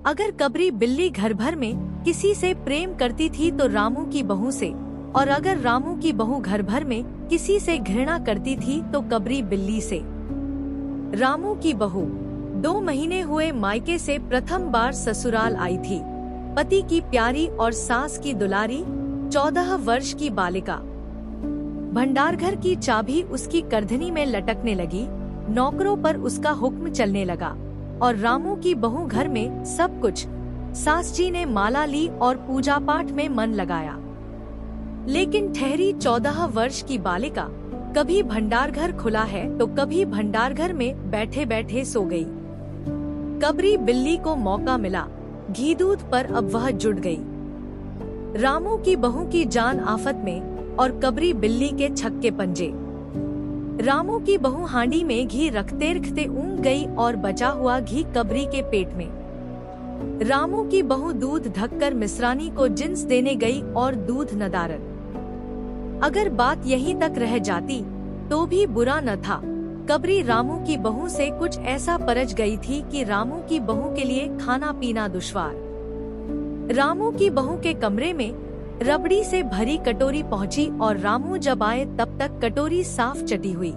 अगर कबरी बिल्ली घर भर में किसी से प्रेम करती थी तो रामू की बहू से, और अगर रामू की बहू घर भर में किसी से घृणा करती थी तो कबरी बिल्ली से। रामू की बहू 2 महीने हुए मायके से प्रथम बार ससुराल आई थी। पति की प्यारी और सास की दुलारी 14 वर्ष की बालिका। भंडारघर की चाबी उसकी करधनी में लटकने लगी, नौकरों पर उसका हुक्म चलने लगा और रामू की बहू घर में सब कुछ। सास जी ने माला ली और पूजा पाठ में मन लगाया। लेकिन ठहरी 14 वर्ष की बालिका कभी भंडारघर खुला है तो कभी भंडारघर में बैठे बैठे सो गई। कबरी बिल्ली को मौका मिला, घी दूध पर अब वह जुट गई। रामू की बहू की जान आफत में और कबरी बिल्ली के छक्के पंजे। रामू की बहू हांडी में घी रखते रखते ऊँग गई और बचा हुआ घी कबरी के पेट में। रामू की बहू दूध ढककर मिश्रानी को जिन्स देने गई और दूध नदारद। अगर बात यहीं तक रह जाती तो भी बुरा न था। कबरी रामू की बहू से कुछ ऐसा परज गई थी कि रामू की बहू के लिए खाना पीना दुश्वार। रामू की बहू के कमरे में रबड़ी से भरी कटोरी पहुंची और रामू जब आए तब तक कटोरी साफ चटी हुई।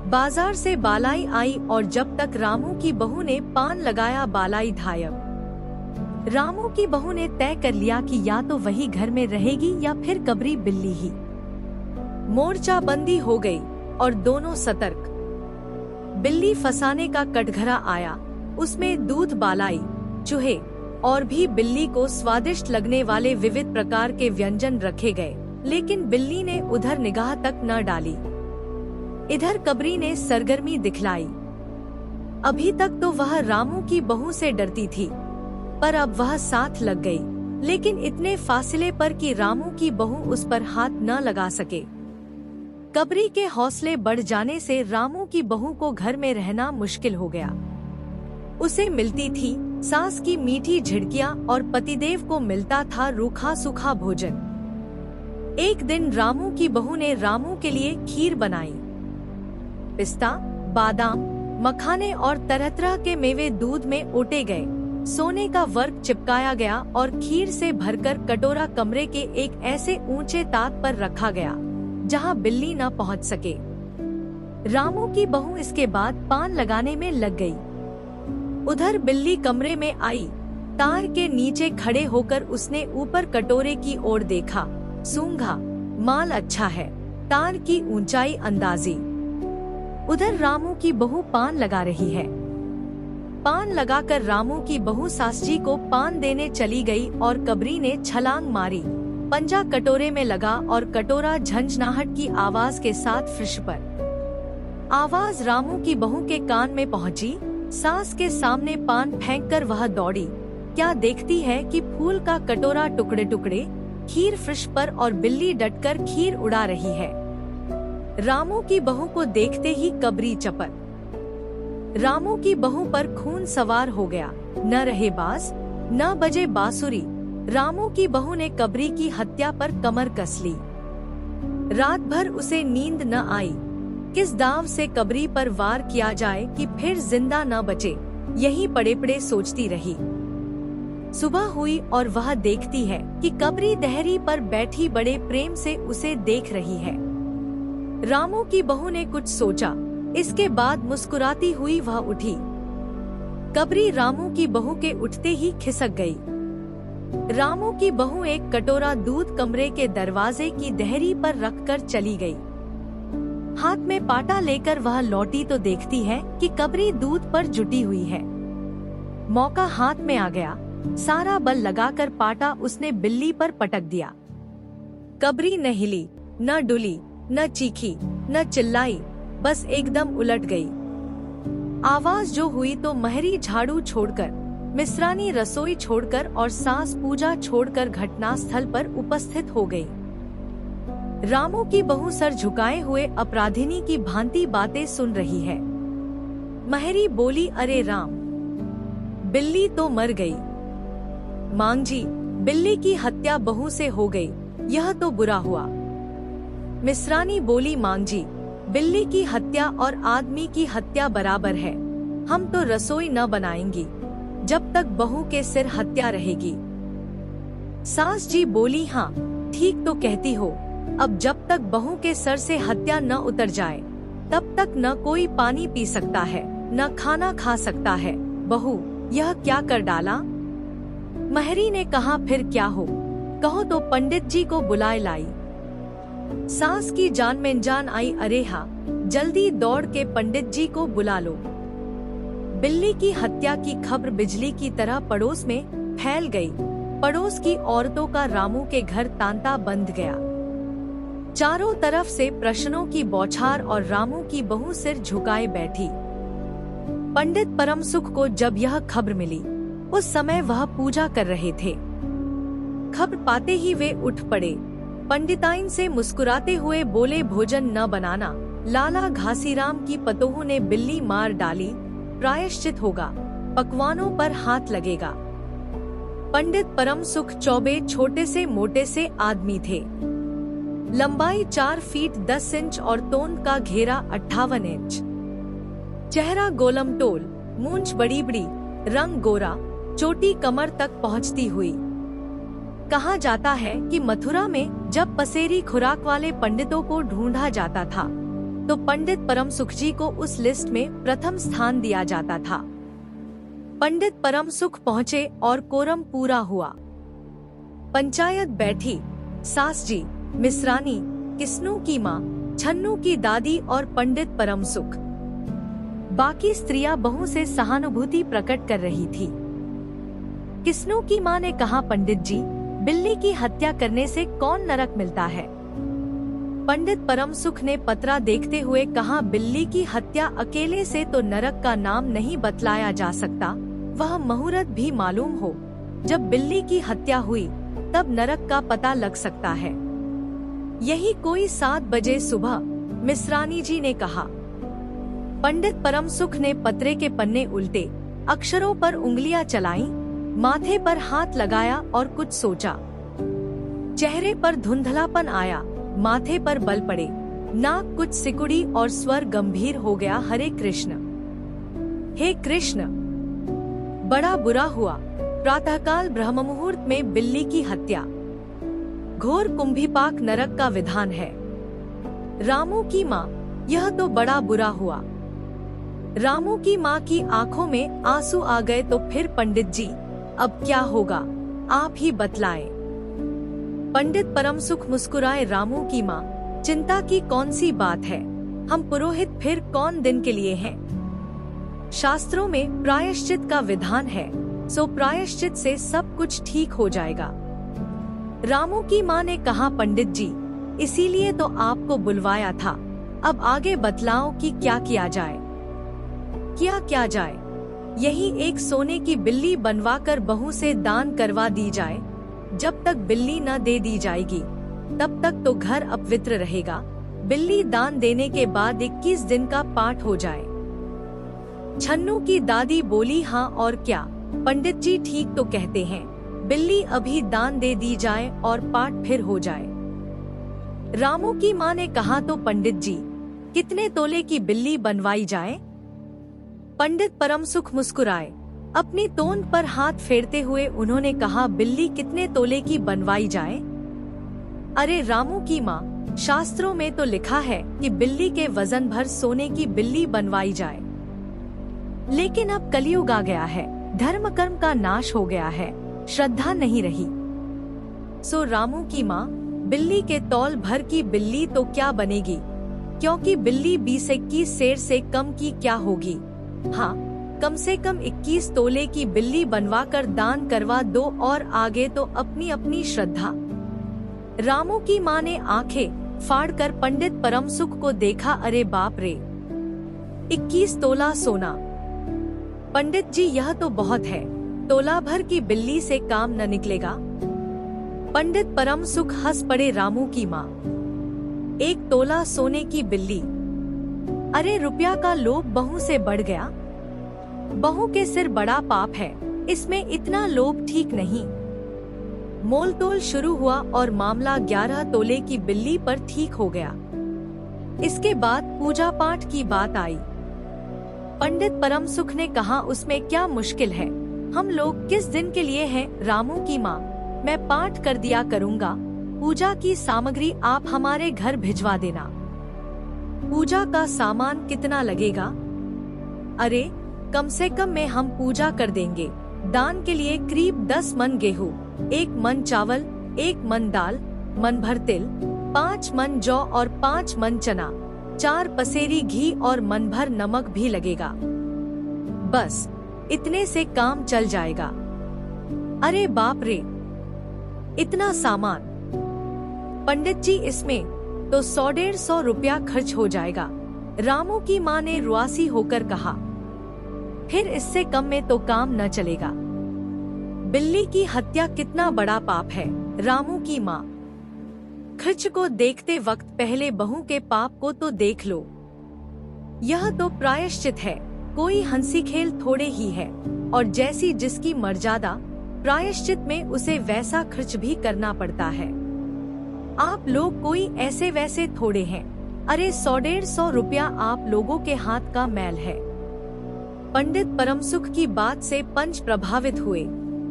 बाजार से बालाई आई और जब तक रामू की बहू ने पान लगाया बालाई गायब। रामू की बहू ने तय कर लिया कि या तो वही घर में रहेगी या फिर कबरी बिल्ली ही। मोर्चाबंदी हो गई और दोनों सतर्क। बिल्ली फंसाने का कटघरा आया, उसमें दूध, बालाई, चूहे और भी बिल्ली को स्वादिष्ट लगने वाले विविध प्रकार के व्यंजन रखे गए। लेकिन बिल्ली ने उधर निगाह तक न डाली। इधर कबरी ने सरगर्मी दिखलाई। अभी तक तो वह रामू की बहू से डरती थी, पर अब वह साथ लग गई, लेकिन इतने फासले पर कि रामू की बहू उस पर हाथ न लगा सके। कबरी के हौसले बढ़ जाने से रामू की बहू को घर में रहना मुश्किल हो गया। उसे मिलती थी सास की मीठी झिड़कियां और पतिदेव को मिलता था रूखा सूखा भोजन। एक दिन रामू की बहू ने रामू के लिए खीर बनाई। पिस्ता, बादाम, मखाने और तरह तरह के मेवे दूध में ओटे गए। सोने का वर्क चिपकाया गया और खीर से भरकर कटोरा कमरे के एक ऐसे ऊंचे ताक पर रखा गया जहां बिल्ली न पहुंच सके। रामू की बहू इसके बाद पान लगाने में लग गई। उधर बिल्ली कमरे में आई। तार के नीचे खड़े होकर उसने ऊपर कटोरे की ओर देखा। सूंघा, माल अच्छा है। तार की ऊंचाई अंदाजी। उधर रामू की बहू पान लगा रही है। पान लगाकर रामू की बहू सास जी को पान देने चली गई और कबरी ने छलांग मारी। पंजा कटोरे में लगा और कटोरा झंझनाहट की आवाज के साथ फर्श पर। आवाज रामू की बहू के कान में पहुंची। सास के सामने पान फेंककर वह दौड़ी। क्या देखती है कि फूल का कटोरा टुकड़े टुकड़े, खीर फर्श पर और बिल्ली डटकर खीर उड़ा रही है। रामू की बहू को देखते ही कबरी चपत। रामू की बहू पर खून सवार हो गया। न रहे बाज, न बजे बांसुरी। रामू की बहू ने कबरी की हत्या पर कमर कस ली। रात भर उसे नींद न आई। किस दाव से कबरी पर वार किया जाए कि फिर जिंदा न बचे, यही पड़े पड़े सोचती रही। सुबह हुई और वह देखती है कि कबरी दहरी पर बैठी बड़े प्रेम से उसे देख रही है। रामू की बहू ने कुछ सोचा, इसके बाद मुस्कुराती हुई वह उठी। कबरी रामू की बहू के उठते ही खिसक गई। रामू की बहू एक कटोरा दूध कमरे के दरवाजे की दहरी पर रखकर चली गई। हाथ में पाटा लेकर वह लौटी तो देखती है कि कबरी दूध पर जुटी हुई है। मौका हाथ में आ गया। सारा बल लगाकर पाटा उसने बिल्ली पर पटक दिया। कबरी न हिली, न डुली, न चीखी, न चिल्लाई, बस एकदम उलट गई। आवाज जो हुई तो महरी झाड़ू छोड़कर, मिश्रानी रसोई छोड़कर और सास पूजा छोड़कर घटनास्थल पर उपस्थित हो गई। रामू की बहू सर झुकाए हुए अपराधिनी की भांति बातें सुन रही है। महरी बोली, अरे राम, बिल्ली तो मर गई। मांगजी, बिल्ली की हत्या बहू से हो गई, यह तो बुरा हुआ। मिश्रानी बोली, मांगजी, बिल्ली की हत्या और आदमी की हत्या बराबर है, हम तो रसोई न बनाएंगी। जब तक बहू के सिर हत्या रहेगी। सास जी बोली, हाँ ठीक तो कहती हो, अब जब तक बहू के सर से हत्या न उतर जाए तब तक न कोई पानी पी सकता है न खाना खा सकता है। बहू, यह क्या कर डाला? महरी ने कहा, फिर क्या हो, कहो तो पंडित जी को बुलाए लाई। सास की जान में जान आई, अरे हाँ, जल्दी दौड़ के पंडित जी को बुला लो। बिल्ली की हत्या की खबर बिजली की तरह पड़ोस में फैल गई। पड़ोस की औरतों का रामू के घर तांता बंध गया। चारों तरफ से प्रश्नों की बौछार और रामू की बहू सिर झुकाए बैठी। पंडित परम सुख को जब यह खबर मिली, उस समय वह पूजा कर रहे थे। खबर पाते ही वे उठ पड़े। पंडिताइन से मुस्कुराते हुए बोले, भोजन न बनाना, लाला घासीराम की पतोहू ने बिल्ली मार डाली, प्रायश्चित होगा, पकवानों पर हाथ लगेगा। पंडित परम सुख चौबे छोटे से मोटे से आदमी थे। लंबाई 4 फीट 10 इंच और तोंद का घेरा 58 इंच। चेहरा गोलमटोल, मूंछ बड़ी बड़ी, रंग गोरा, चोटी कमर तक पहुंचती हुई। कहा जाता है कि मथुरा में जब पसेरी खुराक वाले पंडितों को ढूंढा जाता था तो पंडित परम सुख जी को उस लिस्ट में प्रथम स्थान दिया जाता था। पंडित परम सुख पहुँचे और कोरम पूरा हुआ। पंचायत बैठी। सास जी, मिश्रानी, किस्नू की माँ, छन्नू की दादी और पंडित परम सुख। बाकी स्त्रियां बहू से सहानुभूति प्रकट कर रही थी। किस्नू की माँ ने कहा, पंडित जी, बिल्ली की हत्या करने से कौन नरक मिलता है? पंडित परम सुख ने पत्रा देखते हुए कहा, बिल्ली की हत्या अकेले से तो नरक का नाम नहीं बतलाया जा सकता, वह मुहूर्त भी मालूम हो। जब बिल्ली की हत्या हुई तब नरक का पता लग सकता है। यही कोई 7 बजे सुबह, मिश्रानी जी ने कहा। पंडित परम सुख ने पत्रे के पन्ने उल्टे, अक्षरों पर उंगलियां चलाईं, माथे पर हाथ लगाया और कुछ सोचा। चेहरे पर धुंधलापन आया, माथे पर बल पड़े, नाक कुछ सिकुड़ी और स्वर गंभीर हो गया, हरे कृष्ण, हे कृष्ण। बड़ा बुरा हुआ। प्रातःकाल ब्रह्म मुहूर्त में बिल्ली की हत्या, घोर कुंभीपाक नरक का विधान है। रामू की माँ, यह तो बड़ा बुरा हुआ। रामू की माँ की आंखों में आंसू आ गए। तो फिर पंडित जी, अब क्या होगा, आप ही बतलाएं। पंडित परम सुख मुस्कुराए, रामू की माँ, चिंता की कौन सी बात है, हम पुरोहित फिर कौन दिन के लिए हैं। शास्त्रों में प्रायश्चित का विधान है, सो प्रायश्चित से सब कुछ ठीक हो जाएगा। रामू की माँ ने कहा, पंडित जी, इसीलिए तो आपको बुलवाया था। अब आगे बतलाओ कि क्या किया जाए। क्या जाए? यही एक सोने की बिल्ली बनवाकर बहू से दान करवा दी जाए। जब तक बिल्ली न दे दी जाएगी तब तक तो घर अपवित्र रहेगा। बिल्ली दान देने के बाद 21 दिन का पाठ हो जाए। छन्नू की दादी बोली, हाँ और क्या, पंडित जी ठीक तो कहते हैं, बिल्ली अभी दान दे दी जाए और पाठ फिर हो जाए। रामू की माँ ने कहा, तो पंडित जी, कितने तोले की बिल्ली बनवाई जाए? पंडित परम सुख मुस्कुराए। अपनी तोंद पर हाथ फेरते हुए उन्होंने कहा, बिल्ली कितने तोले की बनवाई जाए? अरे रामू की माँ, शास्त्रों में तो लिखा है कि बिल्ली के वजन भर सोने की बिल्ली बनवाई जाए। लेकिन अब कलयुग आ गया है, धर्म कर्म का नाश हो गया है, श्रद्धा नहीं रही। सो रामू की माँ, बिल्ली के तौल भर की बिल्ली तो क्या बनेगी, क्योंकि बिल्ली 20-21 सेर से कम की क्या होगी। हाँ, कम से कम 21 तोले की बिल्ली बनवाकर दान करवा दो और आगे तो अपनी अपनी श्रद्धा। रामू की माँ ने आंखें फाड़कर पंडित परम सुख को देखा। अरे बाप रे, 21 तोला सोना! पंडित जी, यह तो बहुत है, तोला भर की बिल्ली से काम न निकलेगा। पंडित परम सुख हंस पड़े। रामू की माँ, 1 तोला सोने की बिल्ली? अरे रुपया का लोभ बहू से बढ़ गया। बहू के सिर बड़ा पाप है, इसमें इतना लोभ ठीक नहीं। मोल तोल शुरू हुआ और मामला 11 तोले की बिल्ली पर ठीक हो गया। इसके बाद पूजा पाठ की बात आई। पंडित परम सुख ने कहा, उसमें क्या मुश्किल है, हम लोग किस दिन के लिए हैं? रामू की माँ, मैं पाठ कर दिया करूँगा। पूजा की सामग्री आप हमारे घर भिजवा देना। पूजा का सामान कितना लगेगा? अरे कम से कम में हम पूजा कर देंगे। दान के लिए करीब 10 मन गेहूँ, 1 मन चावल, 1 मन दाल, मन भर तिल, 5 मन जौ और 5 मन चना, 4 पसेरी घी और मन भर नमक भी लगेगा। बस इतने से काम चल जाएगा। अरे बाप रे, इतना सामान! पंडित जी, इसमें तो 100-150 रुपया खर्च हो जाएगा। रामू की माँ ने रुआसी होकर कहा। फिर इससे कम में तो काम न चलेगा। बिल्ली की हत्या कितना बड़ा पाप है। रामू की माँ, खर्च को देखते वक्त पहले बहू के पाप को तो देख लो। यह तो प्रायश्चित है, कोई हंसी खेल थोड़े ही है। और जैसी जिसकी मर्यादा, प्रायश्चित में उसे वैसा खर्च भी करना पड़ता है। आप लोग कोई ऐसे वैसे थोड़े हैं। अरे 100-150 रुपया आप लोगों के हाथ का मैल है। पंडित परमसुख की बात से पंच प्रभावित हुए।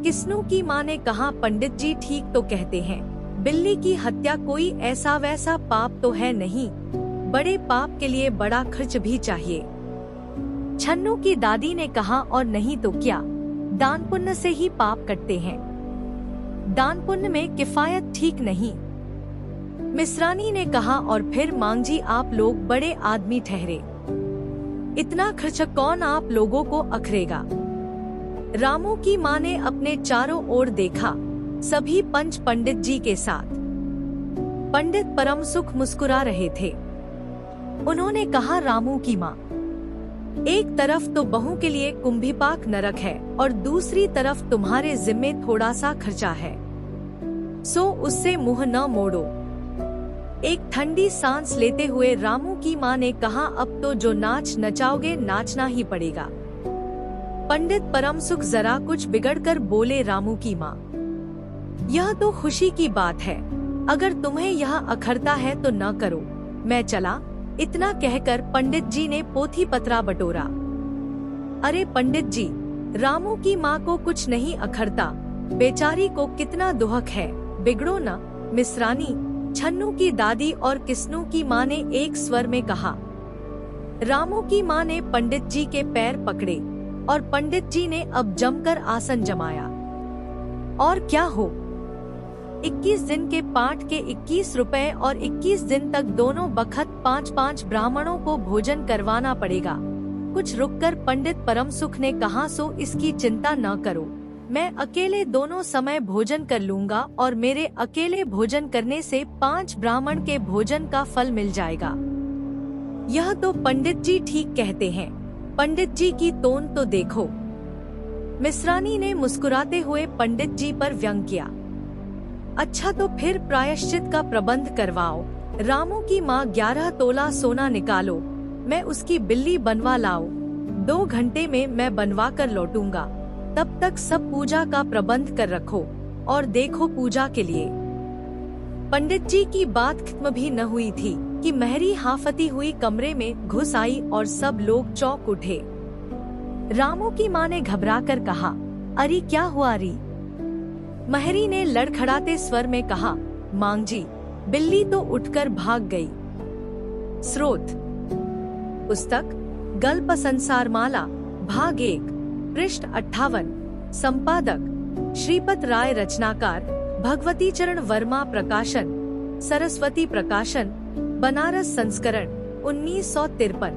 किस्नू की माँ ने कहा, पंडित जी ठीक तो कहते हैं, बिल्ली की हत्या कोई ऐसा वैसा पाप तो है नहीं। बड़े पाप के लिए बड़ा खर्च भी चाहिए। छन्नू की दादी ने कहा, और नहीं तो क्या, दान पुण्य से ही पाप कटते हैं। दान पुण्य में किफायत ठीक नहीं। मिश्रानी ने कहा, और फिर मांगजी आप लोग बड़े आदमी ठहरे, इतना खर्च कौन आप लोगों को अखरेगा। रामू की माँ ने अपने चारों ओर देखा, सभी पंच पंडित जी के साथ। पंडित परमसुख मुस्कुरा रहे थे। उन्होंने कहा, रामू की माँ, एक तरफ तो बहू के लिए कुंभीपाक नरक है और दूसरी तरफ तुम्हारे जिम्मे थोड़ा सा खर्चा है, सो उससे मुंह न मोड़ो। एक ठंडी सांस लेते हुए रामू की माँ ने कहा, अब तो जो नाच नचाओगे नाचना ही पड़ेगा। पंडित परमसुख जरा कुछ बिगड़कर बोले, रामू की माँ, यह तो खुशी की बात है, अगर तुम्हें यह अखरता है तो न करो, मैं चला। इतना कहकर पंडित जी ने पोथी पत्रा बटोरा। अरे पंडित जी, रामू की माँ को कुछ नहीं अखरता, बेचारी को कितना दुहक है, बिगड़ो न। मिश्रानी, छन्नू की दादी और किस्नू की माँ ने एक स्वर में कहा। रामू की माँ ने पंडित जी के पैर पकड़े और पंडित जी ने अब जमकर आसन जमाया। और क्या हो, 21 दिन के पाठ के 21 रुपए और 21 दिन तक दोनों बखत 5-5 ब्राह्मणों को भोजन करवाना पड़ेगा। कुछ रुककर पंडित परमसुख ने कहा, सो इसकी चिंता न करो, मैं अकेले दोनों समय भोजन कर लूंगा और मेरे अकेले भोजन करने से 5 ब्राह्मण के भोजन का फल मिल जाएगा। यह तो पंडित जी ठीक कहते हैं, पंडित जी की तोन तो देखो। मिश्रानी ने मुस्कुराते हुए पंडित जी पर व्यंग किया। अच्छा तो फिर प्रायश्चित का प्रबंध करवाओ। रामू की माँ, 11 तोला सोना निकालो, मैं उसकी बिल्ली बनवा लाओ। 2 घंटे में मैं बनवा कर लौटूंगा, तब तक सब पूजा का प्रबंध कर रखो और देखो पूजा के लिए। पंडित जी की बात खत्म भी न हुई थी कि महरी हाफती हुई कमरे में घुस आई और सब लोग चौंक उठे। रामू की माँ ने घबराकर कहा, अरे क्या हुआ री? महरी ने लड़खड़ाते स्वर में कहा, मांग जी, बिल्ली तो उठकर भाग गई। स्रोत पुस्तक गल्प संसार माला भाग 1 पृष्ठ 58। संपादक श्रीपत राय, रचनाकार भगवती चरण वर्मा, प्रकाशन सरस्वती प्रकाशन, बनारस, संस्करण 1953।